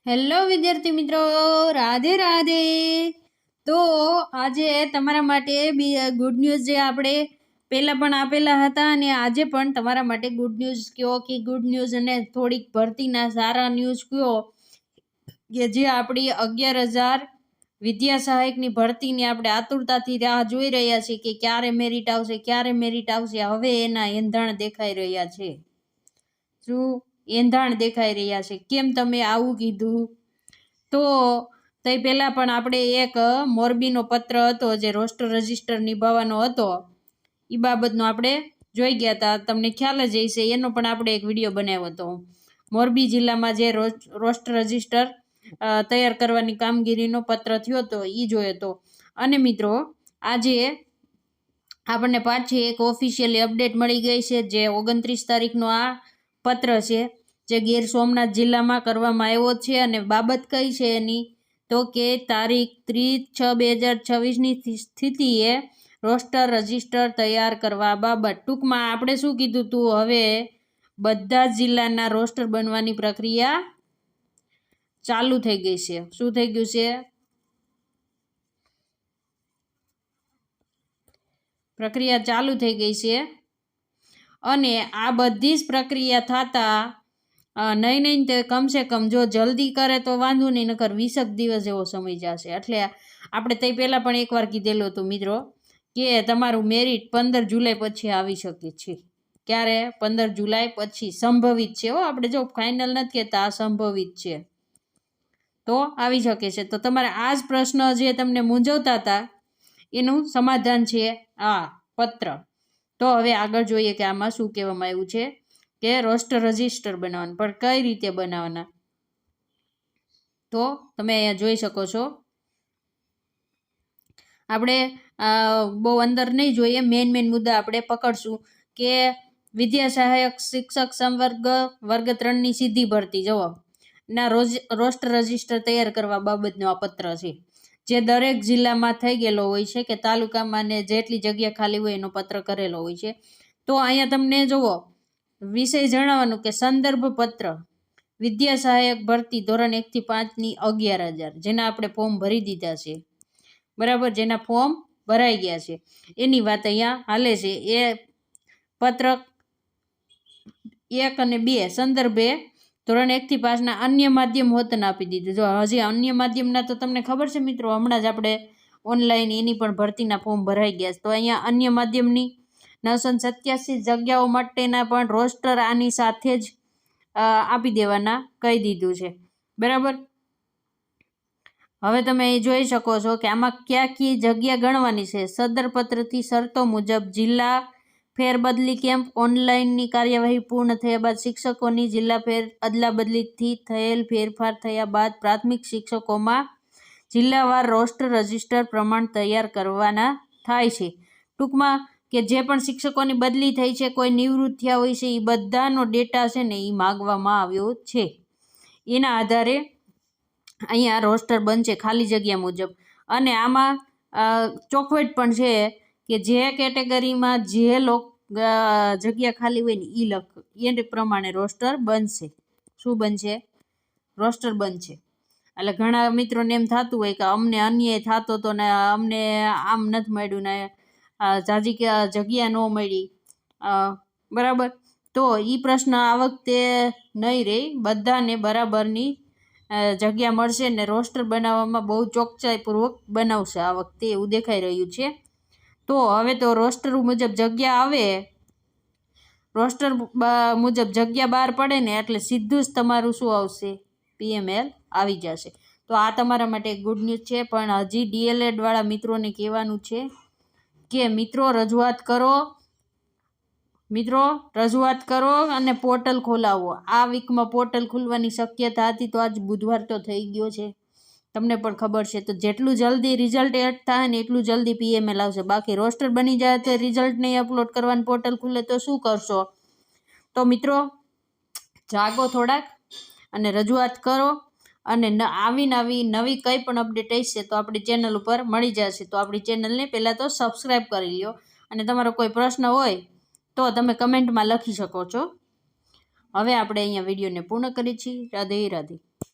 Hello વિદ્યાર્થી મિત્રો, રાધે રાધે। તો આજે તમારા માટે ગુડ ન્યૂઝ જે આપણે પહેલાં પણ આપેલા હતા અને આજે પણ તમારા માટે ગુડ ન્યૂઝ કહો કે ગુડ ન્યૂઝ અને થોડીક ભરતીના સારા ન્યૂઝ કહો કે જે આપણી 11,000 વિદ્યા સહાયકની ભરતીની આપણે આતુરતાથી રાહ જોઈ રહ્યા છીએ કે ક્યારે મેરિટ આવશે, ક્યારે મેરિટ આવશે। હવે એના એંધાણ દેખાઈ રહ્યા છે। શું એંધાણ દેખાઈ રહ્યા છે? કેમ તમે આવું કીધું? તો તે પહેલાં પણ આપણે એક મોરબીનો પત્ર હતો જે રોસ્ટર રજિસ્ટર નિભાવવાનો હતો એ બાબતનો આપણે જોઈ ગયા હતા, તમને ખ્યાલ જ હશે। એનો પણ આપણે એક વિડીયો બનાવ્યો હતો। મોરબી જિલ્લામાં જે રોસ્ટર રજિસ્ટર તૈયાર કરવાની કામગીરીનો પત્ર થયો હતો એ જોયો હતો। અને મિત્રો આજે આપણને પાછી એક ઓફિશિયલી અપડેટ મળી ગઈ છે જે 29 તારીખનો આ પત્ર છે જે ગીર સોમનાથ જિલ્લામાં કરવામાં આવ્યો છે। અને બાબત કઈ છે એની? તો કે તારીખ 30/6/2026ની સ્થિતિએ રોસ્ટર રજિસ્ટર તૈયાર કરવા બાબત। ટૂંકમાં આપણે શું કીધું હતું? હવે બધા જ જિલ્લાના રોસ્ટર બનવાની પ્રક્રિયા ચાલુ થઈ ગઈ છે। શું થઈ ગયું છે? પ્રક્રિયા ચાલુ થઈ ગઈ છે। અને આ બધી જ પ્રક્રિયા થતાં નહીં તો કમસે કમ જો જલ્દી કરે તો વાંધો નહીં, નકર 20 દિવસ જેવો સમય જશે। એટલે આપણે તે પહેલાં પણ એકવાર કીધેલું હતું મિત્રો કે તમારું મેરિટ 15 જુલાઈ પછી આવી શકે છે। ક્યારે? 15 જુલાઈ પછી સંભવિત છે હો, આપણે જો ફાઇનલ નથી કહેતા, આ સંભવિત છે તો આવી શકે છે। તો તમારે આ જ પ્રશ્ન જે તમને મૂંઝવતા હતા એનું સમાધાન છે આ પત્ર। તો હવે આગળ જોઈએ કે આમાં શું કહેવામાં આવ્યું છે કે રોસ્ટર રજિસ્ટર બનાવવાનું, પણ કઈ રીતે બનાવવાના? તો તમે અહીંયા જોઈ શકો છો। આપણે બહુ અંદર નહીં જોઈએ, મેન મુદ્દા આપણે પકડશું કે વિદ્યા સહાયક શિક્ષક સંવર્ગ વર્ગ 3ની સીધી ભરતી જવો ના રોસ્ટર રજિસ્ટર તૈયાર કરવા બાબતનો આ પત્ર છે જે દરેક જિલ્લામાં થઈ ગયેલો હોય છે કે તાલુકામાં ને જેટલી જગ્યા ખાલી હોય એનો પત્ર કરેલો હોય છે। તો અહીંયા તમને જુઓ વિષય જણાવવાનું કે સંદર્ભ પત્ર વિદ્યા સહાયક ભરતી ધોરણ 1 થી 5ની 11,000 જેના આપણે ફોર્મ ભરી દીધા છે, બરાબર, જેના ફોર્મ ભરાઈ ગયા છે એની વાત અહીંયા હાલે છે। એ પત્રક 1 અને 2 સંદર્ભે ધોરણ 1 થી 5ના અન્ય માધ્યમ હોતન આપી દીધું। જો હજી અન્ય માધ્યમના તો તમને ખબર છે મિત્રો, હમણાં જ આપણે ઓનલાઈન એની પણ ભરતીના ફોર્મ ભરાઈ ગયા છે। તો અહીંયા અન્ય માધ્યમની 987 જગ્યાઓ માટેના પણ રોસ્ટર આની સાથે જ આપી દેવાના કહી દીધું છે, બરાબર। હવે તમે એ જોઈ શકો છો કે આમાં ક્યાં જગ્યા ગણવાની છે। સદર પત્રથી શરતો મુજબ જિલ્લા ફેરબદલી કેમ્પ ઓનલાઈનની કાર્યવાહી પૂર્ણ થયા બાદ શિક્ષકોની જિલ્લા અદલાબદલીથી થયેલ ફેરફાર થયા બાદ પ્રાથમિક શિક્ષકોમાં જિલ્લાવાર રોસ્ટર રજિસ્ટર પ્રમાણ તૈયાર કરવાના થાય છે। ટૂંકમાં કે જે પણ શિક્ષકોની બદલી થઈ છે, કોઈ નિવૃત્ત થયા હોય છે, એ બધાનો ડેટા છે ને એ માગવામાં આવ્યો છે। એના આધારે અહીંયા રોસ્ટર બનશે ખાલી જગ્યા મુજબ। અને આમાં ચોખવટ પણ છે કે જે કેટેગરીમાં જે જગ્યા ખાલી હોય ને એ પ્રમાણે રોસ્ટર બનશે। શું બનશે? રોસ્ટર બનશે। એટલે ઘણા મિત્રોને એમ થતું હોય કે અમને અન્યાય થતો હતો ને અમને આમ નથી મળ્યું ને જાજી જગ્યા ન મળી, બરાબર। તો એ પ્રશ્ન આ વખતે નહીં રહે, બધાને બરાબરની જગ્યા મળશે ને રોસ્ટર બનાવવામાં બહુ ચોકસાઈપૂર્વક બનાવશે આ વખતે એવું દેખાઈ રહ્યું છે। તો હવે તો રોસ્ટર મુજબ જગ્યા આવે, રોસ્ટર મુજબ જગ્યા બહાર પડે ને એટલે સીધું જ તમારું શું આવશે? PML આવી જશે। તો આ તમારા માટે ગુડ ન્યૂઝ છે। પણ હજી DLED વાળા મિત્રોને કહેવાનું છે કે મિત્રો રજૂઆત કરો અને પોર્ટલ ખોલાવો। આ વીકમાં પોર્ટલ ખુલવાની શક્યતા હતી તો આજ બુધવાર તો થઈ ગયો છે, તમને પણ ખબર છે। તો જેટલું જલ્દી રિઝલ્ટ એડ થાય ને એટલું જલ્દી PML આવશે। બાકી રોસ્ટર બની જાય તો રિઝલ્ટ નહીં અપલોડ કરવાનું, પોર્ટલ ખુલે તો શું કરશો? તો મિત્રો જાગો થોડાક અને રજૂઆત કરો અને નવી કંઈ પણ અપડેટ હશે તો આપણી ચેનલ ઉપર મળી જશે। તો આપણી ચેનલને પહેલાં તો સબસ્ક્રાઈબ કરી લો અને તમારો કોઈ પ્રશ્ન હોય તો તમે કમેન્ટમાં લખી શકો છો। હવે આપણે અહીંયા વિડીયોને પૂર્ણ કરીએ છીએ। રાધે રાધે।